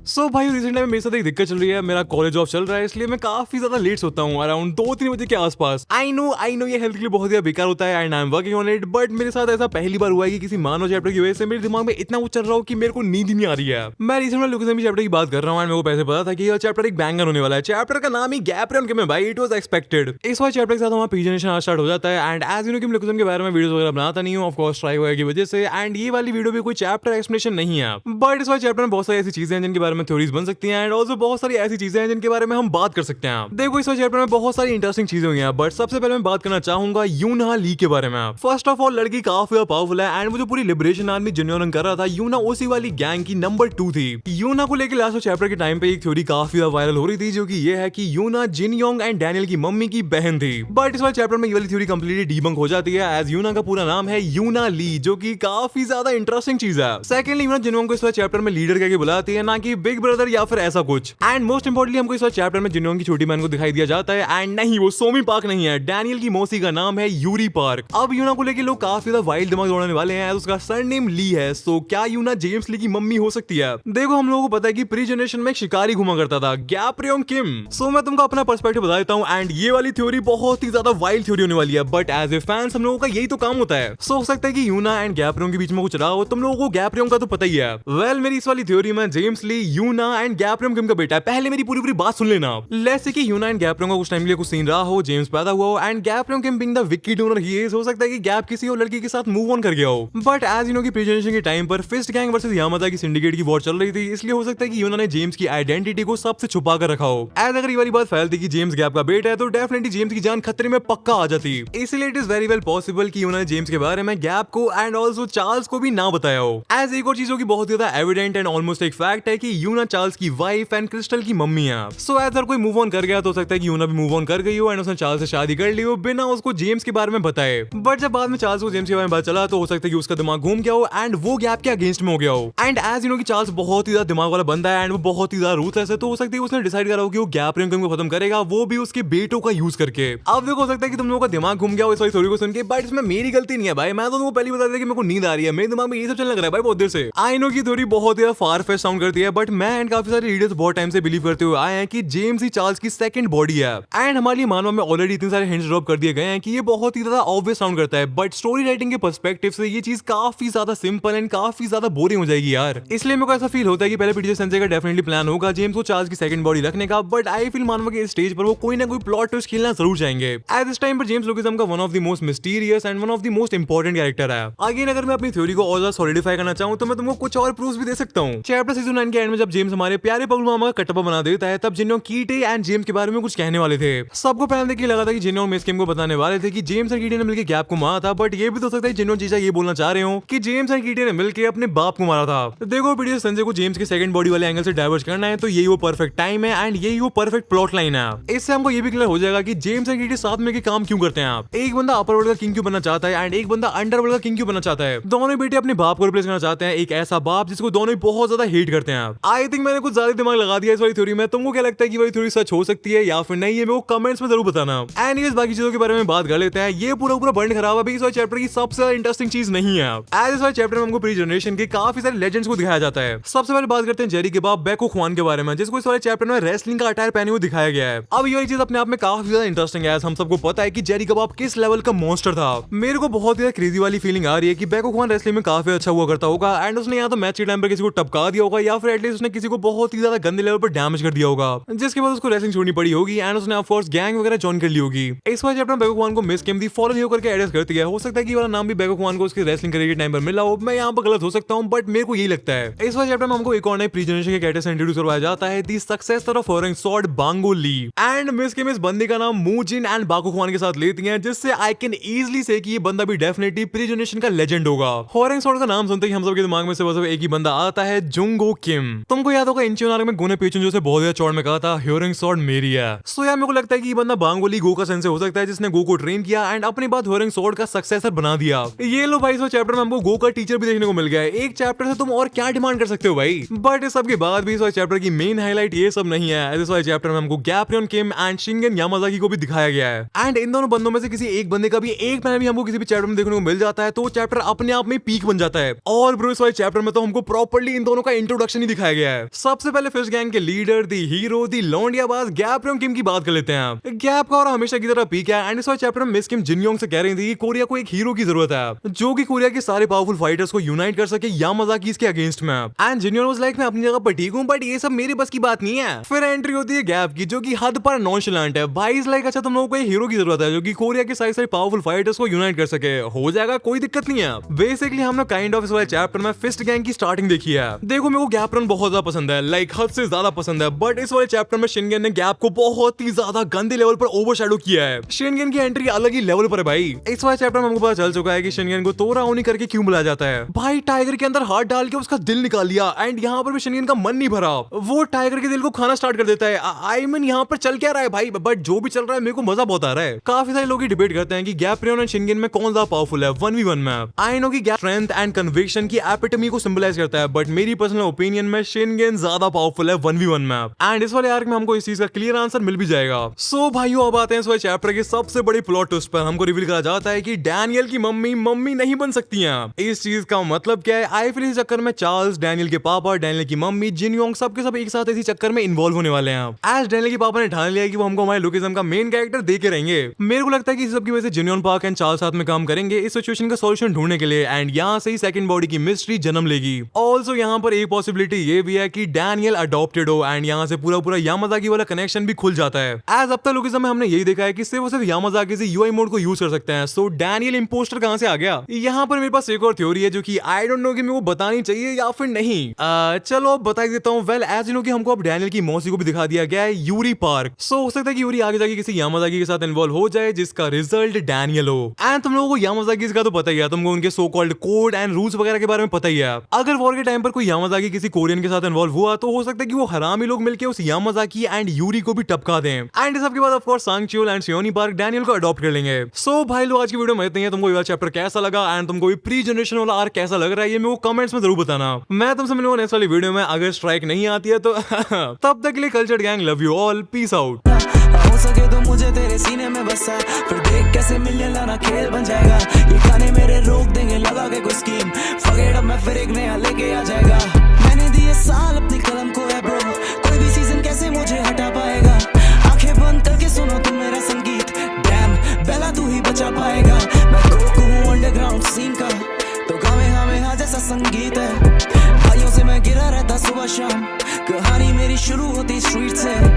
सो भाई रिसेंट में मेरे साथ एक दिक्कत चल रही है। मेरा कॉलेज ऑफ चल रहा है, इसलिए मैं काफी ज्यादा लेट सोता हूँ, अराउंड 2-3 बजे के आसपास। आई नो ये हेल्थ के लिए बहुत ज्यादा बेकार होता है and I am working on it, but मेरे साथ ऐसा पहली बार हुआ है कि किसी मानव चैप्टर की वजह से मेरे दिमाग में इतना कुछ चल रहा हो कि मेरे को नींद ही नहीं आ रही है। मैं रिसेंट में लोकेशन चैप्टर की बात कर रहा हूँ एंड मेरे को पहले पता था कि यह चैप्टर एक बैंगर होने वाला है। चैप्टर का नाम ही गैप रन के में भाई, इट वाज एक्सपेक्टेड। इस वाले चैप्टर के साथ हमारा प्रेजेंटेशन स्टार्ट हो जाता है एंड एज यू नो कि मैं लोकेशन के बारे में वीडियोस वगैरह बनाता नहीं हूँ, ऑफ कोर्स ट्राई हुआ की वजह से। एंड ये वाली वीडियो भी कोई चैप्टर एक्सप्लेनेशन नहीं है, बट इस वाले चैप्टर में बहुत सारी ऐसी चीजें हैं जिनके बारे में थ्योरीज बन सकती हैं एंड ऑल्सो बहुत सारी ऐसी चीजें हैं जिनके बारे में हम बात कर सकते हैं। देखो इस चैप्टर में बहुत सारी इंटरेस्टिंग चीजें हुई हैं, बट सबसे पहले मैं बात करना चाहूंगा यूना ली के बारे में। फर्स्ट ऑफ ऑल लड़की काफी पावरफुल है एंड वो जो पूरी लिबरेशन आर्मी जिन्होंने कर रहा था, यूना उसी वाली गैंग की नंबर 2 थी। यूना को लेकर लास्ट चैप्टर के टाइम पे एक थ्योरी काफी वायरल हो रही थी, जो कि ये है कि यूना जिन योंग एंड डैनियल की मम्मी की बहन थी। बट इस वाले चैप्टर में ये वाली थ्योरी कंप्लीटली डीबंक हो जाती है, एज यूना का पूरा नाम है यूना ली, जो कि काफी ज्यादा इंटरेस्टिंग चीज है। सेकेंडली यूना जिन योंग को इस वाले चैप्टर में लीडर कहकर बुलाती है, ना कि बिग ब्रदर या फिर ऐसा कुछ। एंड मोस्ट इंपोर्टेंटली हमको इस चैप्टर में जिन योंग की छोटी बहन को दिखाई दिया जाता है एंड नहीं वो सोमी पार्क नहीं है, डैनियल की मौसी का नाम है यूरी पार्क। अब यूना को लेके लोग काफी ज्यादा वाइल्ड दिमाग दौड़ाने वाले हैं, उसका सरनेम ली है, सो क्या यूना जेम्स ली की मम्मी हो सकती है? देखो हम लोगों को पता है कि प्री जनरेशन में एक शिकारी घुमा करता था, गैप्रियोन किम। सो मैं तुमको अपना पर्सपेक्टिव बता देता हूँ एंड ये वाली थ्योरी बहुत ही ज्यादा वाइल्ड थ्योरी होने वाली है, बट एज ए फैंस हम लोगों का यही तो काम होता है। सो हो सकता है कि यूना एंड गैप्रियोन के बीच में कुछ रहा हो, तुम लोगों को गैप्रियोन का तो पता ही है। वेल मेरी इस वाली थ्योरी में जेम्स ली यूना एंड गैप्रियोन किम का बेटा है। पहले मेरी पूरी बात सुन लेना। लेट्स से कि यूना एंड गैप्रियोन का कुछ टाइम के लिए कुछ सीन रहा हो, जेम्स पैदा हुआ हो एंड गैप्रियोन Kim being the Vicky Donor he is, हो सकता है कि गैप किसी और लड़की के साथ मूव ऑन कर गया हो। बट एज यू नो कि प्री जनरेशन के टाइम पर फिस्ट गैंग वर्सेस यामाता की सिंडिकेट की वॉर चल रही थी, इसलिए हो सकता है कि यूना ने जेम्स की आइडेंटिटी को सबसे छुपा कर रखा हो। एज अगर ये वाली बात फैलती कि जेम्स गैप का बेटा है, तो डेफिनेटली जेम्स की जान खतरे में पक्का आ जाती। इसलिए it is very well possible कि यूना ने जेम्स के बारे में गैप को एंड ऑल्सो चार्ल्स को भी ना बताया हो। एज एक और चीजों की बहुत ज्यादा एविडेंट एंड ऑलमोस्ट एक फैक्ट है कि यूना चार्ल्स की वाइफ एंड क्रिस्टल की मम्मी है। सो एज कोई मूव ऑन कर गया तो हो सकता है कि यूना भी मूव ऑन कर गई हो एंड उसने चार्ल्स से शादी कर ली हो बिना उसको जेम्स के बारे में बताए। बट जब बाद में चार्ल्स को जेम्स के बारे में पता चला, तो हो सकता है कि उसका दिमाग घूम गया हो एंड वो गैप के अगेंस्ट में हो गया हो। एंड एज यू नो कि चार्ल्स बहुत ही ज्यादा दिमाग वाला बंदा है एंड वो बहुत ही ज्यादा रूथलेस है, तो हो सकता है उसने डिसाइड करा हो कि वो गैप रिंग को खत्म करेगा, वो भी उसके बेटों का यूज करके। अब देखो हो सकता है कि तुम लोगों का दिमाग घूम गया हो इस वाली स्टोरी को सुन के, बट इसमें मेरी गलती नहीं है भाई। मैं तो तुमको पहले बता दिया कि मेरे को नींद आ रही है, मेरे दिमाग में ये सब चलने लग रहा है भाई बहुत देर से। आई नो की थ्योरी बहुत ही फार फेस्ट साउंड करती है, बट मैं एंड काफी सारे रीडर्स बहुत टाइम से बिलीव करते हुए आए हैं कि जेम्स ही चार्ल्स की सेकंड बॉडी है। एंड हमारे लिए मानवा में ऑलरेडी इतने सारे हिंट्स ड्रॉप कर दिए गए हैं कि ये बहुत ही ज्यादा ऑब्वियस साउंड करता है, बट स्टोरी राइटिंग के पर्सपेक्टिव से ये चीज काफी ज्यादा सिंपल एंड काफी ज्यादा बोरिंग हो जाएगी यार। इसलिए मेरे को ऐसा फील होता है कि पहले पीटीजे सेंसे का डेफिनेटली प्लान होगा जेम्स को चार्ल्स की सेकंड बॉडी रखने का, बट आई फील मानवा के स्टेज पर वो कोई ना कोई प्लॉट ट्विस्ट खेलना जरूर चाहेंगे। एट दिस टाइम पर जेम्स लोकिज्म का one of the most mysterious and one of the most important character है। अगेन अगर मैं अपनी थ्योरी को और ज्यादा सॉलिडिफाई करना चाहूं तो मैं तुमको कुछ और प्रूफ भी दे सकता हूं। चैप्टर सीजन 9 के एंड में जब जेम्स हमारे प्यारे पगलू मामा का कटप्पा बना देता है, तब जिन्हों कीटे एंड जेम्स के बारे में कुछ कहने वाले थे। सबको पहले देख के लगा था कि जिन्हों मिसकिम को बताने वाले थे कि जेम्स एंड कीटे ने मिलकर गैप को मारा था, बट ये भी तो सकता है जिन्हों चीजा ये बोलना चाह रहे हो कि जेम्स एंड कीटे ने मिलकर अपने बाप को मारा था। देखो पीटीजे संजय को जेम्स की सेकंड बॉडी वाले एंगल से डाइवर्ट करना है, तो यही वो परफेक्ट टाइम है एंड यही वो परफेक्ट प्लॉट लाइन है। इससे हमको ये भी क्लियर हो जाएगा कि जेम्स एंड कीटे साथ मिलकर काम क्यों करते हैं। आप एक बंदा अपर वर्ल्ड का किंग क्यों बनना चाहता है एंड एक बंदा अंडर वर्ल्ड का किंग क्यों बनना चाहता है। दोनों बेटे अपने बाप को रिप्लेस करना चाहते हैं, एक ऐसा बाप जिसको दोनों ही बहुत ज्यादा हेट करते हैं। आई थिंक मैंने कुछ ज्यादा दिमाग लगा दिया इस वाली थ्योरी में। तुमको क्या लगता है कि वाली थ्योरी सच हो सकती है या फिर नहीं है? मेरे को कमेंट्स में जरूर बताना। एंड ये बाकी चीजों के बारे में बात कर लेते हैं। ये पूरा बंड खराब है, इस वाले चैप्टर की सबसे ज्यादा इंटरेस्टिंग चीज नहीं है। एज इस वाले चैप्टर में हमको प्री जनरेशन के काफी सारे लेजेंड्स को दिखाया जाता है। सबसे पहले बात करते हैं जेरी के बाप बैको ख्वान के बारे में, जिसको इस वाले चैप्टर में रेसलिंग का अटायर पहने हुए दिखाया गया है। अब ये चीज अपने आप में काफी ज्यादा इंटरेस्टिंग है। हम सबको पता है कि जेरी का बाप किस लेवल का मॉन्स्टर था। मेरे को बहुत ही क्रेजी वाली फीलिंग आ रही है कि बैको ख्वान रेसलिंग में काफी अच्छा हुआ करता होगा एंड उसने या तो मैच के टाइम पर किसी को टपका दिया होगा या फिर एटलीस्ट उसने किसी को बहुत ही ज्यादा गंदे लेवल पर डैमेज कर दिया होगा, जिसके बाद उसको रेसलिंग छोड़नी पड़ी होगी एंड उसने ऑफ कोर्स गैंग वगैरह जॉइन कर ली होगी। इस वाले चैप्टर में बैको ख्वान को मिस किम दी फॉलन हीरो करके एड्रेस करती है। हो सकता है कि वाला नाम भी बैको ख्वान को उसके रेसलिंग करियर के टाइम पर मिला हो, मैं यहाँ पर गलत हो सकता हूँ, बट मेरे को यही लगता है। इस वाले चैप्टर में हमको एक और नए प्री जनरेशन के कैरेक्टर से इंट्रोड्यूस करवाया जाता है, दी सक्सेसर ऑफ होरेंग सॉर्ड बांगो ली। एंड मिस किम इस बंदे का नाम मूजिन एंड बाको ख्वान के साथ लेती हैं, जिससे आई कैन इजीली से कि ये बंदा भी डेफिनेटली प्री जनरेशन का लेजेंड होगा। होरेंग सॉर्ड का नाम सुनते ही हम सबके दिमाग में से बस एक ही बंदा आता है, जुंगो किम। तुमको याद होगा इंचियोनार में गोने पेचुन जो से बहुत ज्यादा चौड़ में कहा था होरेंग सॉर्ड मेरी है। सो यार मेरे को लगता है कि ये बंदा बांगोली गो का सेंसे हो सकता है, जिसने गो को ट्रेन किया एंड अपनी बात होरेंग सॉर्ड का सक्सेसर बना दिया। ये लो भाई, इस चैप्टर में हमको गो का टीचर भी देखने को मिल गया है। एक चैप्टर से तुम और क्या डिमांड कर सकते हो भाई। बट इस सब के बाद भी इस चैप्टर की मेन हाईलाइट ये सब नहीं है। इस वाले चैप्टर में हमको गैप्रियोन किम एंड शिंगन यामाजाकी को भी दिखाया गया है एंड इन दोनों बंदों में से किसी एक बंदे का भी एक पैनल भी हमको किसी भी चैप्टर में देखने को मिल जाता है, तो चैप्टर अपने आप में पीक बन जाता है। और ब्रो इस वाले चैप्टर में तो हमको प्रॉपर्ली इन दोनों का इंट्रोडक्शन ही दिखाया गया है। सबसे पहले फिस्ट गैंग के लीडर, दी हीरो, दी लौंडियाबाज गैप किम की बात कर लेते हैं। गैप का और हमेशा की तरह पीक है एंड इस वाले चैप्टर में मिस किम जिनयोंग से कह रही थी कि कोरिया को एक हीरो की जरूरत है जो कि कोरिया के सारे पावरफुल फाइटर्स को यूनाइट कर सके यामाजाकी के अगेंस्ट में। एंड जिनयोंग वाज लाइक मैं अपनी जगह पर ठीक हूं बट ये सब मेरे बस की बात नहीं है। फिर एंट्री होती है गैप की जो कि हद पर नॉनशलेंट है। भाई इज लाइक अच्छा तुम लोगों को एक हीरो की जरूरत है जो कि कोरिया के सारे सारे पावरफुल फाइटर्स को यूनाइट कर सके। हो जाएगा, कोई दिक्कत नहीं है। बेसिकली हमने काइंड ऑफ इस वाले चैप्टर में फिस्ट गैंग की स्टार्टिंग देखी है। देखो मेरे को गैप रन बहुत ज्यादा पसंद है, लाइक हद से ज्यादा पसंद है, बट इस वाले चैप्टर में शिनगेन ने गैप को बहुत ही ज्यादा गंदे लेवल पर ओवरशैडो किया है। शिनगेन की एंट्री अलग ही लेवल पर है भाई। इस वाले चैप्टर में हमको पता चल चुका है कि शिनगेन को तोरा ओनी करके क्यों बुलाया जाता है। भाई टाइगर के अंदर हाथ डाल के उसका दिल निकाल लिया एंड यहाँ पर भी शिनगेन का मन नहीं भरा। वो टाइगर के दिल को खाना स्टार्ट कर देता है। आई मीन यहाँ पर चल क्या रहा है भाई, बट जो भी चल रहा है मेरे को मजा बहुत आ रहा है। काफी सारे लोग डिबेट करते हैं कि गैप रियोन एंड शिनगेन में कौन ज्यादा पावरफुल है 1v1 में। आई नो कि गैप स्ट्रेंथ एंड कन्विक्शन की एपिटमी को सिंबलाइज करता है, बट मेरी पर्सनल ओपिनियन में शिनगेन ज्यादा पावरफुल है 1v1 में। एंड इस वाले आर्क में हमको इस चीज का क्लियर आंसर मिल भी जाएगा। सो भाइयों अब आते हैं इस वाले चैप्टर के सबसे बड़ी प्लॉट ट्विस्ट पर। हमको रिवील करा जाता है कि डैनियल की मम्मी नहीं बन सकती हैं। इस चीज का मतलब क्या है? आई फील इस चक्कर में चार्ल्स, डैनियल के पापा, डैनियल की मम्मी, जिनयोंग सब के सब एक साथ इसी चक्कर में इन्वॉल्व होने वाले हैं। एज डैनियल के पापा ने ठान लिया कि वो हमको हमारे लुकिज्म का मेन कैरेक्टर दे के रहेंगे। मेरे को लगता है कि इस सब की वजह से जिनयोंग पार्क एंड चार्ल्स साथ में काम करेंगे इस सिचुएशन का सॉल्यूशन ढूंढने के लिए एंड यहाँ से ही सेकंड बॉडी की मिस्ट्री जन्म लेगी। ऑल्सो यहाँ पर एक पॉसिबिलिटी ये भी है कि डैनियल अडॉप्टेड हो एंड यहाँ से पूरा यामाजाकी वाला कनेक्शन भी खुल जाता है। एज अब तक लुकिज्म में हमने यही देखा है कि सिर्फ और सिर्फ यामाजाकी से यूआई मोड को यूज कर सकते हैं। सो डैनियल इंपोस्टर कहां से आ गया? यहाँ पर मेरे पास एक और थ्योरी है जो कि आई डोंट नो कि मेरे को बतानी चाहिए या फिर नहीं। चलो बता ही देता हूँ। वेल एज यू नो कि हमको अब डैनियल की मौसी को भी दिखा दिया गया है, यूरी पार्क। सो हो सकता है कि यूरी आगे जाके किसी यामाजाकी के साथ इन्वॉल्व हो जाए जिसका रिजल्ट डैनियल हो। एंड तुम लोगों को यामाजाकी का तो पता ही है, तुमको उनके so called code and rules वगैरह के बारे में पता ही है। अगर वॉर के टाइम पर कोई यामाजाकी किसी कोरियन के साथ इन्वॉल्व हुआ तो हो सकता है कि वो हरामी लोग मिलकर उस यामाजाकी एंड यूरी को भी टपका दें। एंड इस सब के बाद ऑफ कोर्स सांगच्यूल एंड सियोनी पार्क डैनियल को अडॉप्ट कर लेंगे। सो भाई लोग आज की वीडियो में इतना ही है। तुमको ये चैप्टर कैसा लगा एंड तुमको ये प्री जनरेशन वाला आर्क कैसा लग रहा है ये मेरे को कमेंट्स में जरूर बताना। मैं तुमसे मिलूंगा नेक्स्ट वाली वीडियो में। अगर स्ट्राइक नहीं आती है तो तब तक के लिए cultured gang love you all, peace out. हो सके तो मुझे तेरे सीने में बसा, फिर देख कैसे मिलने लाना खेल बन जाएगा। ये गाने मेरे रोक देंगे लगा के कोई स्कीम, फॉरगेट अब मैं फिर एक नया लेके आ जाएगा। मैंने दिए साल अपनी कलम को है ब्रो, कोई भी सीजन कैसे मुझे हटा पाएगा। आंखें बंद करके सुनो तुम मेरा संगीत, डैम बेला तू ही बचा पाएगा। मैं गोकू हूँ अंडरग्राउंड सीन का, तो गावे हाँ जैसा संगीत है। भाइयों से मैं गिरा रहता सुबह शाम, कहानी मेरी शुरू होती स्ट्रीट से।